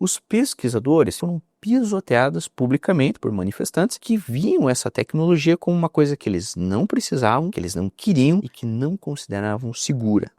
os pesquisadores foram pisoteados publicamente por manifestantes que viam essa tecnologia como uma coisa que eles não precisavam, que eles não queriam e que não consideravam segura.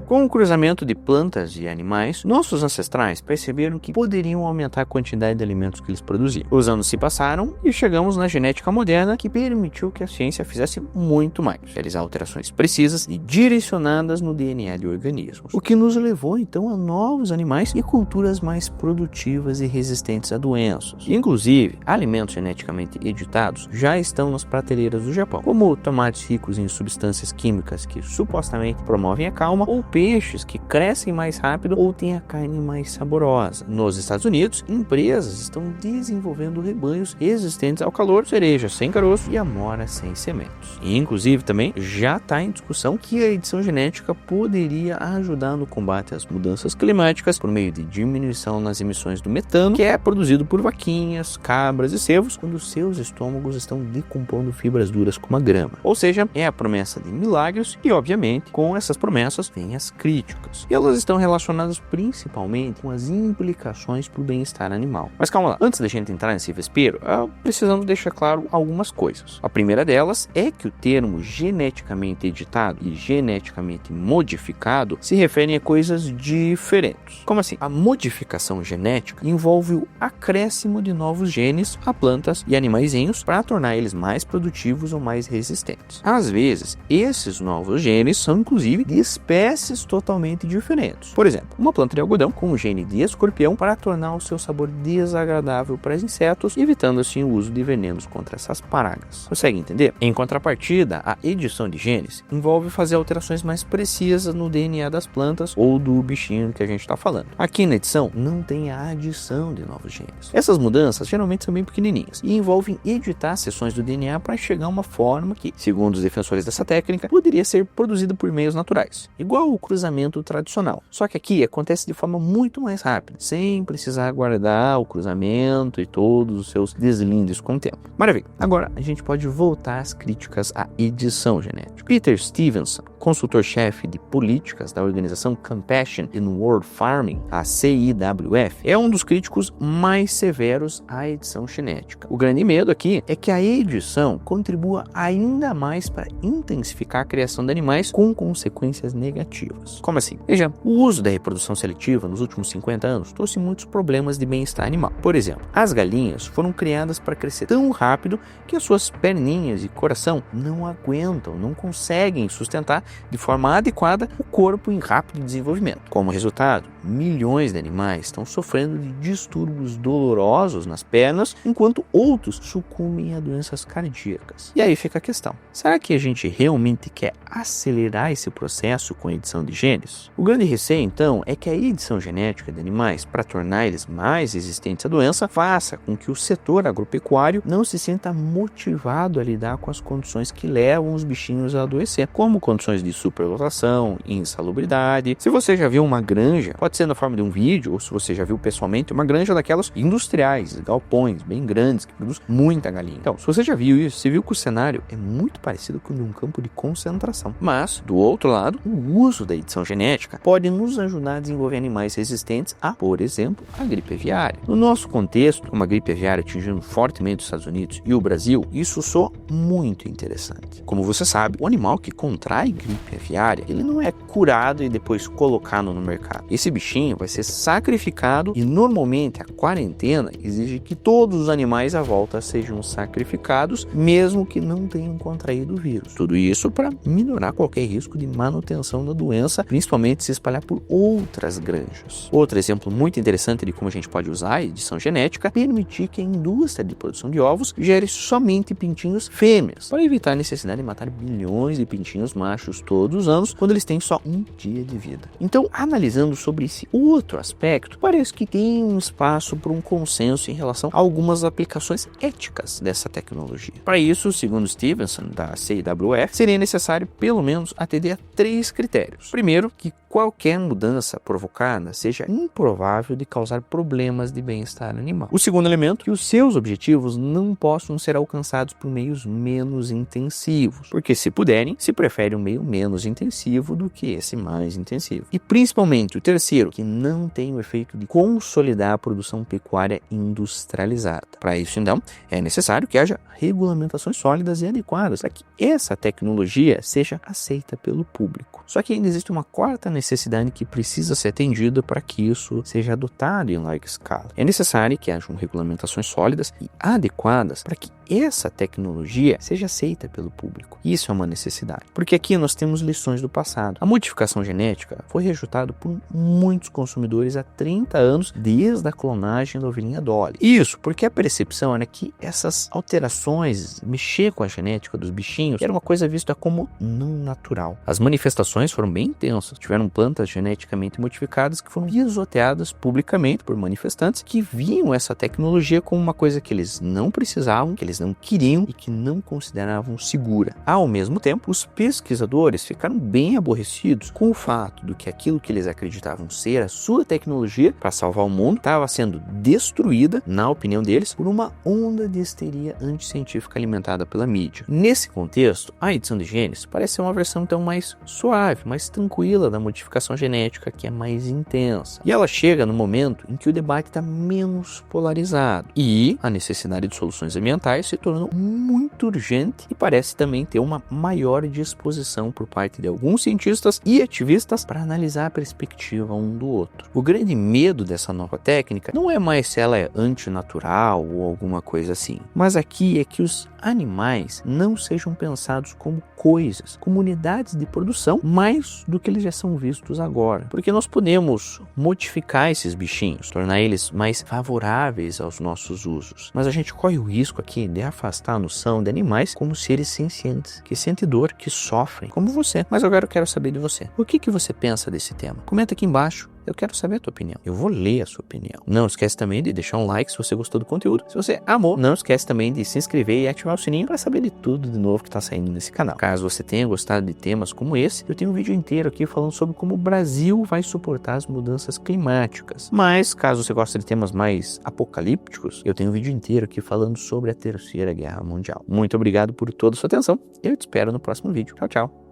Com o cruzamento de plantas e animais, nossos ancestrais perceberam que poderiam aumentar a quantidade de alimentos que eles produziam. Os anos se passaram e chegamos na genética moderna, que permitiu que a ciência fizesse muito mais, realizar alterações precisas e direcionadas no DNA de organismos, o que nos levou então a novos animais e culturas mais produtivas e resistentes a doenças. Inclusive, alimentos geneticamente editados já estão nas prateleiras do Japão, como tomates ricos em substâncias químicas que supostamente promovem a calma, ou peixes que crescem mais rápido ou têm a carne mais saborosa. Nos Estados Unidos, empresas estão desenvolvendo rebanhos resistentes ao calor, cereja sem caroço e amora sem sementes. E, inclusive, também já está em discussão que a edição genética poderia ajudar no combate às mudanças climáticas por meio de diminuição nas emissões do metano, que é produzido por vaquinhas, cabras e cervos quando seus estômagos estão decompondo fibras duras como a grama. Ou seja, é a promessa de milagres e, obviamente, com essas promessas vem as críticas. E elas estão relacionadas principalmente com as implicações para o bem-estar animal. Mas calma lá, antes da gente entrar nesse vespeiro, precisamos deixar claro algumas coisas. A primeira delas é que o termo geneticamente editado e geneticamente modificado se referem a coisas diferentes. Como assim? A modificação genética envolve o acréscimo de novos genes a plantas e animaizinhos para tornar eles mais produtivos ou mais resistentes. Às vezes, esses novos genes são inclusive de espécies totalmente diferentes. Por exemplo, uma planta de algodão com o gene de escorpião para tornar o seu sabor desagradável para insetos, evitando assim o uso de venenos contra essas pragas. Consegue entender? Em contrapartida, a edição de genes envolve fazer alterações mais precisas no DNA das plantas ou do bichinho que a gente está falando. Aqui na edição não tem a adição de novos genes. Essas mudanças geralmente são bem pequenininhas e envolvem editar seções do DNA para chegar a uma forma que, segundo os defensores dessa técnica, poderia ser produzida por meios naturais, igual o cruzamento tradicional. Só que aqui acontece de forma muito mais rápida, sem precisar aguardar o cruzamento e todos os seus deslindes com o tempo. Maravilha! Agora a gente pode voltar às críticas à edição genética. Peter Stevenson, consultor-chefe de políticas da organização Compassion in World Farming, a CIWF, é um dos críticos mais severos à edição genética. O grande medo aqui é que a edição contribua ainda mais para intensificar a criação de animais com consequências negativas. Como assim? Veja, o uso da reprodução seletiva nos últimos 50 anos trouxe muitos problemas de bem-estar animal. Por exemplo, as galinhas foram criadas para crescer tão rápido que as suas perninhas e coração não aguentam, não conseguem sustentar de forma adequada o corpo em rápido desenvolvimento. Como resultado, milhões de animais estão sofrendo de distúrbios dolorosos nas pernas, enquanto outros sucumbem a doenças cardíacas. E aí fica a questão: será que a gente realmente quer acelerar esse processo com a edição de genes? O grande receio, então, é que a edição genética de animais, para tornar eles mais resistentes à doença, faça com que o setor agropecuário não se sinta motivado a lidar com as condições que levam os bichinhos a adoecer, como condições de superlotação, insalubridade. Se você já viu uma granja, pode ser na forma de um vídeo, ou se você já viu pessoalmente uma granja daquelas industriais, galpões bem grandes, que produzem muita galinha. Então, se você já viu isso, você viu que o cenário é muito parecido com o de um campo de concentração. Mas, do outro lado, o uso da edição genética pode nos ajudar a desenvolver animais resistentes a, por exemplo, a gripe aviária. No nosso contexto, com a gripe aviária atingindo fortemente os Estados Unidos e o Brasil, isso soa muito interessante. Como você sabe, o animal que contrai gripe aviária, ele não é curado e depois colocado no mercado. Esse bichinho vai ser sacrificado e normalmente a quarentena exige que todos os animais à volta sejam sacrificados, mesmo que não tenham contraído o vírus. Tudo isso para minorar qualquer risco de manutenção da doença, principalmente se espalhar por outras granjas. Outro exemplo muito interessante de como a gente pode usar a edição genética é permitir que a indústria de produção de ovos gere somente pintinhos fêmeas, para evitar a necessidade de matar bilhões de pintinhos machos todos os anos, quando eles têm só um dia de vida. Então, analisando sobre esse outro aspecto, parece que tem um espaço para um consenso em relação a algumas aplicações éticas dessa tecnologia. Para isso, segundo Stevenson, da CIWF, seria necessário pelo menos atender a 3 critérios. motivos. Primeiro, que qualquer mudança provocada seja improvável de causar problemas de bem-estar animal. O segundo elemento, que os seus objetivos não possam ser alcançados por meios menos intensivos, porque se puderem, se prefere um meio menos intensivo do que esse mais intensivo. E principalmente o terceiro, que não tem o efeito de consolidar a produção pecuária industrializada. Para isso, então, é necessário que haja regulamentações sólidas e adequadas para que essa tecnologia seja aceita pelo público. Só que ainda existe uma quarta necessidade que precisa ser atendida para que isso seja adotado em larga escala. É necessário que hajam regulamentações sólidas e adequadas para que essa tecnologia seja aceita pelo público. Isso é uma necessidade, porque aqui nós temos lições do passado. A modificação genética foi rejeitada por muitos consumidores há 30 anos, desde a clonagem da ovelhinha Dolly. Isso porque a percepção era que essas alterações, mexer com a genética dos bichinhos, era uma coisa vista como não natural. As manifestações foram bem intensas. Tiveram plantas geneticamente modificadas que foram pisoteadas publicamente por manifestantes que viam essa tecnologia como uma coisa que eles não precisavam, que eles não queriam e que não consideravam segura. Ao mesmo tempo, os pesquisadores ficaram bem aborrecidos com o fato de que aquilo que eles acreditavam ser a sua tecnologia para salvar o mundo estava sendo destruída, na opinião deles, por uma onda de histeria anticientífica alimentada pela mídia. Nesse contexto, a edição de genes parece ser uma versão então mais suave, mais tranquila da modificação genética, que é mais intensa. E ela chega no momento em que o debate está menos polarizado e a necessidade de soluções ambientais se tornou muito urgente e parece também ter uma maior disposição por parte de alguns cientistas e ativistas para analisar a perspectiva um do outro. O grande medo dessa nova técnica não é mais se ela é antinatural ou alguma coisa assim, mas aqui é que os animais não sejam pensados como coisas, como unidades de produção, mais do que eles já são vistos agora. Porque nós podemos modificar esses bichinhos, tornar eles mais favoráveis aos nossos usos. Mas a gente corre o risco aqui de afastar a noção de animais como seres sencientes, que sentem dor, que sofrem, como você. Mas agora eu quero saber de você. O que você pensa desse tema? Comenta aqui embaixo. Eu quero saber a tua opinião. Eu vou ler a sua opinião. Não esquece também de deixar um like se você gostou do conteúdo. Se você amou, não esquece também de se inscrever e ativar o sininho para saber de tudo de novo que está saindo nesse canal. Caso você tenha gostado de temas como esse, eu tenho um vídeo inteiro aqui falando sobre como o Brasil vai suportar as mudanças climáticas. Mas, caso você goste de temas mais apocalípticos, eu tenho um vídeo inteiro aqui falando sobre a Terceira Guerra Mundial. Muito obrigado por toda a sua atenção. Eu te espero no próximo vídeo. Tchau, tchau.